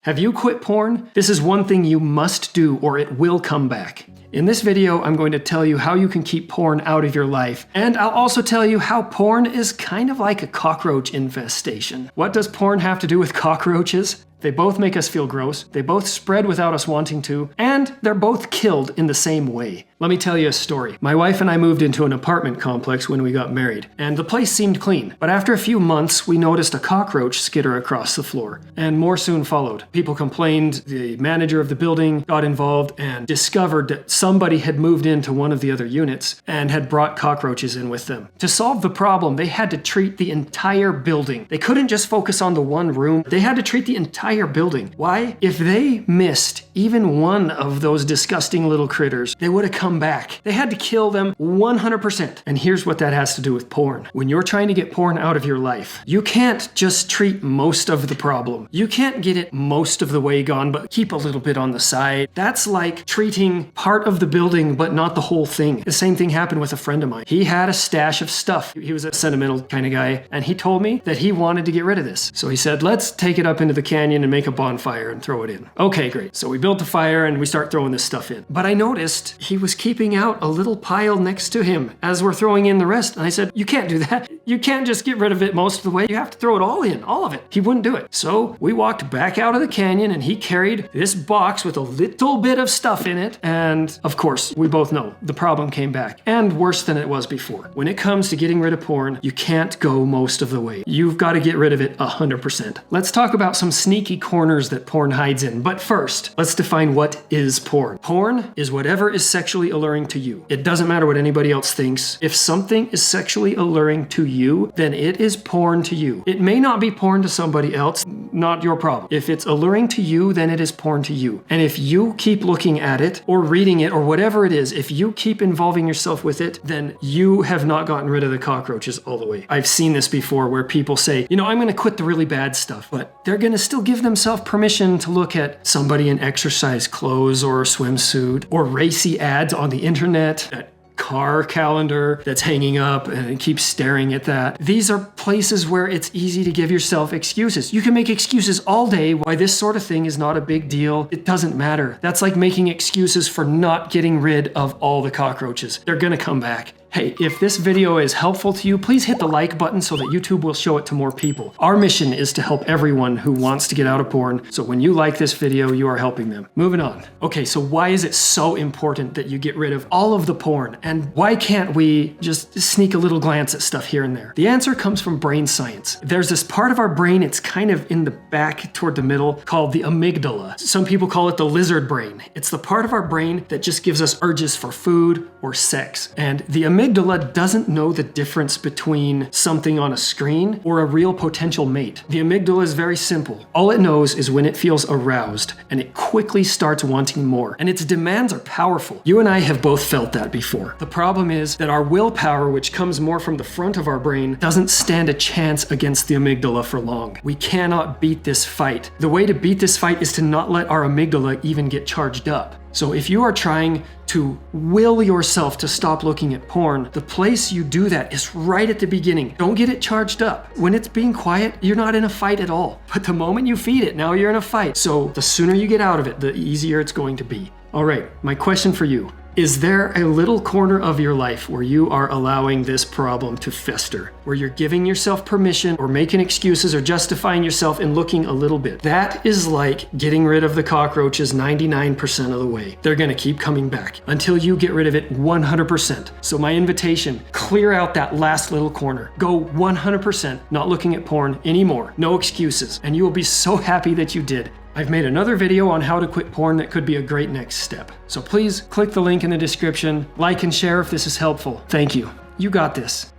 Have you quit porn? This is one thing you must do or it will come back. In this video, I'm going to tell you how you can keep porn out of your life, and I'll also tell you how porn is kind of like a cockroach infestation. What does porn have to do with cockroaches? They both make us feel gross, they both spread without us wanting to, and they're both killed in the same way. Let me tell you a story. My wife and I moved into an apartment complex when we got married, and the place seemed clean. But after a few months, we noticed a cockroach skitter across the floor, and more soon followed. People complained, the manager of the building got involved and discovered that somebody had moved into one of the other units and had brought cockroaches in with them. To solve the problem, they had to treat the entire building. They couldn't just focus on the one room, they had to treat the entire building. Why? If they missed even one of those disgusting little critters, they would have come back. They had to kill them 100%. And here's what that has to do with porn. When you're trying to get porn out of your life, you can't just treat most of the problem. You can't get it most of the way gone, but keep a little bit on the side. That's like treating part of the building, but not the whole thing. The same thing happened with a friend of mine. He had a stash of stuff. He was a sentimental kind of guy, and he told me that he wanted to get rid of this. So he said, let's take it up into the canyon and make a bonfire and throw it in. Okay, great. So we built the fire and we start throwing this stuff in. But I noticed he was keeping out a little pile next to him as we're throwing in the rest. And I said, you can't do that. You can't just get rid of it most of the way. You have to throw it all in, all of it. He wouldn't do it. So we walked back out of the canyon and he carried this box with a little bit of stuff in it. And of course, we both know the problem came back, and worse than it was before. When it comes to getting rid of porn, you can't go most of the way. You've got to get rid of it 100%. Let's talk about some sneaky corners that porn hides in. But first, let's define what is porn. Porn is whatever is sexually alluring to you. It doesn't matter what anybody else thinks. If something is sexually alluring to you, then it is porn to you. It may not be porn to somebody else, not your problem. If it's alluring to you, then it is porn to you. And if you keep looking at it or reading it or whatever it is, if you keep involving yourself with it, then you have not gotten rid of the cockroaches all the way. I've seen this before where people say, you know, I'm going to quit the really bad stuff, but they're going to still give themselves permission to look at somebody in exercise clothes or a swimsuit or racy ads on the internet, that car calendar that's hanging up and keep staring at that. These are places where it's easy to give yourself excuses. You can make excuses all day why this sort of thing is not a big deal. It doesn't matter. That's like making excuses for not getting rid of all the cockroaches. They're gonna come back. Hey, if this video is helpful to you, please hit the like button so that YouTube will show it to more people. Our mission is to help everyone who wants to get out of porn, so when you like this video, you are helping them. Moving on. Okay, so why is it so important that you get rid of all of the porn? And why can't we just sneak a little glance at stuff here and there? The answer comes from brain science. There's this part of our brain, it's kind of in the back toward the middle, called the amygdala. Some people call it the lizard brain. It's the part of our brain that just gives us urges for food or sex. And the amygdala doesn't know the difference between something on a screen or a real potential mate. The amygdala is very simple. All it knows is when it feels aroused, and it quickly starts wanting more. And its demands are powerful. You and I have both felt that before. The problem is that our willpower, which comes more from the front of our brain, doesn't stand a chance against the amygdala for long. We cannot beat this fight. The way to beat this fight is to not let our amygdala even get charged up. So if you are trying to will yourself to stop looking at porn, the place you do that is right at the beginning. Don't get it charged up. When it's being quiet, you're not in a fight at all. But the moment you feed it, now you're in a fight. So the sooner you get out of it, the easier it's going to be. All right, my question for you. Is there a little corner of your life where you are allowing this problem to fester? Where you're giving yourself permission or making excuses or justifying yourself and looking a little bit? That is like getting rid of the cockroaches 99% of the way. They're gonna keep coming back until you get rid of it 100%. So my invitation, clear out that last little corner. Go 100% not looking at porn anymore. No excuses. And you will be so happy that you did. I've made another video on how to quit porn that could be a great next step. So please click the link in the description, like and share if this is helpful. Thank you. You got this.